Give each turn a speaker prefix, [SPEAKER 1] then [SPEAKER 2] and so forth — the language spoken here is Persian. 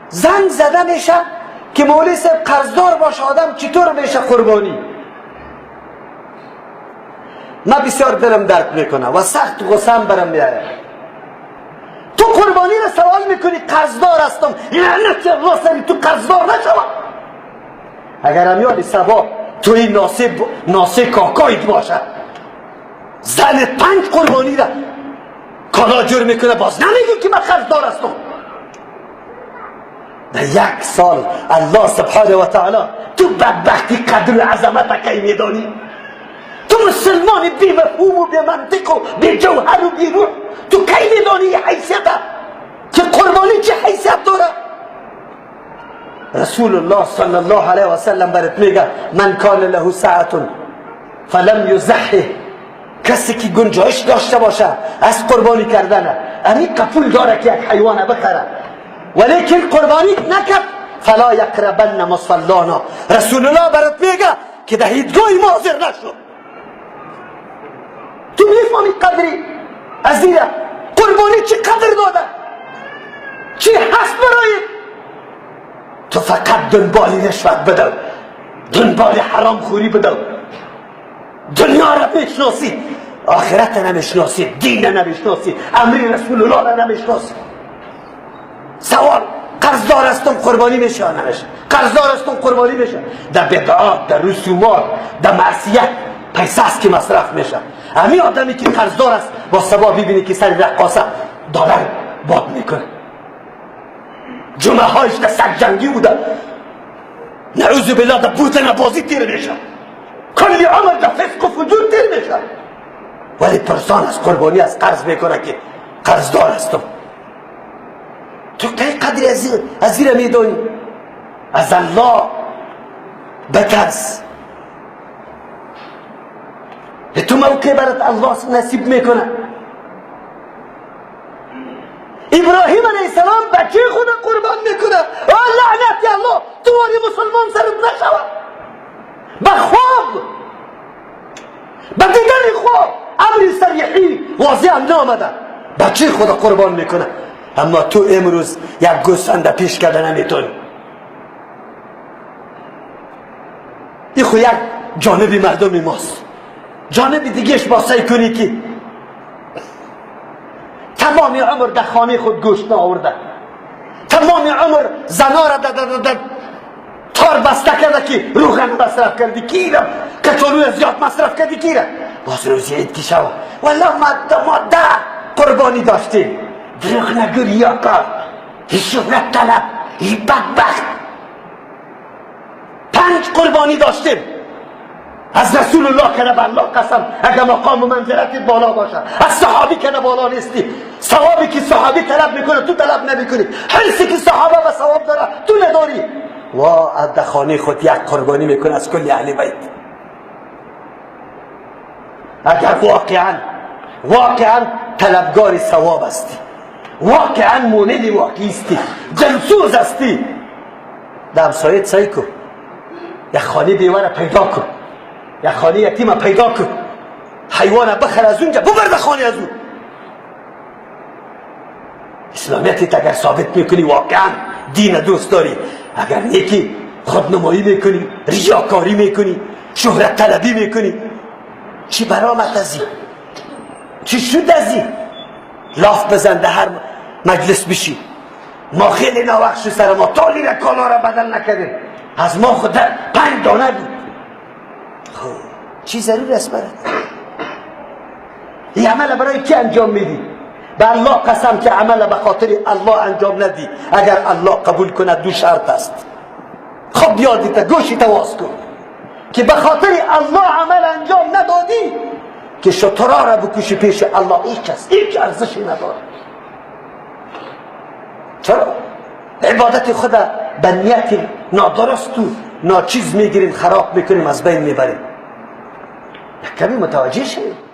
[SPEAKER 1] زنگ زده میشه که مولوی صاحب قرضدار باشه آدم چطور میشه قربانی. من بسیار دلم درد میکنه و سخت غصه‌ام برم میاره. تو قربانی را سوال میکنی قرضدار هستم، لعنت الله سری تو قرضدار نشوه. اگر هم یاد سبا توی ناسه کاکایت باشه زن 5 قربانی را کالا جور میکنه باز نمیگی که من قرضدار هستم. در 1 سال الله سبحانه و تعالی تو بدبختی قدر و عظمت کی میدانی؟ تو مسلمان بی مفهوم و بی منطق و بی جوهر و بی روح تو کی میدانی حیثیت که قربانی چه حیثیت داره؟ رسول الله صلی الله علیه و سلم برات میگه من کان له ساعت فلم یضحی، کسی که گنجایش داشته باشه از قربانی کردن امی قبول داره که یک حیوان بخره ولیکن قربانی نکرد فلا یقربن مصلانا، رسول الله برات میگه که در عیدگاه ما حاضر نشو. تو میفهمی قدری عزیزه قربانی چی قدر داده چی هست برای تو؟ فقط دنبال رشوت بدو، دنبال حرام خوری بدو، دنیا را میشناسی آخرت نمیشناسی، دین نمیشناسی، امر رسول الله را نمیشناسی. سوال قرضدار هستم قربانی میشه یا نمیشه؟ قرضدار هستم قربانی میشه. در بدعات، در رسومات، در معصیت پیسه است که مصرف میشه. همین آدمی که قرضدار است با سبا ببینی که سر رقاصه دلار باد میکنه، جمعه هایش در سگ جنگی بوده، نعوذ بالله در بوت نبازی تیر میشه، کلی عمر در فسق و فجور تیر میشه، ولی پرسان از قربانی از قرض میکنه که قرضدار هستم. تو که قدری از زیر میدونی؟ از الله بترس. تو موقع برات الله نصیب میکنه. ابراهیم علیه السلام بچه خود قربان میکنه. لعنت الله تو واری مسلمان سرت نشوه. به خواب به دیدن خواب امر صریحی واضح هم نامده بچه خود قربان میکنه. اما تو امروز یک گوسفند پیش کرده نمیتونی. این خو یک جانب مردم ماست. جانب دیگهش با سعی کنی که تمام عمر در خانه خود گوشت آورده، تمام عمر زنا را در تار بسته کرده که روغن مصرف کردی کیرم، کچالوی زیاد مصرف کردی کیرم، باز روزی عید که شود والله ماده قربانی داشتیم. دروغ نگو ریاکار، این شهرت طلب، این بدبخت 5 قربانی داشتیم. از رسول الله کنه بالله قسم اگر مقام و منزلت بالا باشه، از صحابی کنه بالا نیستی. ثوابی که صحابی طلب میکنه تو طلب نمیکنی، حرصی که صحابه و ثواب داره تو نداری. و از خانه خود یک قربانی میکنه از کل اهل بیت. اگر واقعا طلبگار ثواب هستی، واقعا مولد واقعی هستی، جنسوز هستی، در همسایت سعی کن یک خانه بیواره پیدا کن، یک خانه یتیمه پیدا کن، حیوانه بخر از اونجا ببر به خانه از اون. اسلامیتت اگر ثابت میکنی واقعا دین دوست داری، اگر یکی خودنمایی میکنی، ریاکاری میکنی، شهرت طلبی میکنی، چی برآمد ازی؟ چی شد ازی؟ لاف بزن در هر مجلس بشی. ما خیلی ناوقت شد سر ما تالی را کالا را بدل نکردیم، از ما خود 5 دانه بود. چی ضرور است برات؟ این عمل برای کی انجام میدی؟ به الله قسم که عمل به خاطر الله انجام ندی. اگر الله قبول کنه 2 شرط است. خب یادت گوشی تواز کن که به خاطر الله عمل انجام ندادی که شطرا را بکشی پیش الله هیچ ارزشی نداره. چرا؟ عبادت خود به نیت نادرست و ناچیز میگیریم، خراب میکنیم، از بین میبریم. کمی متوجه شید.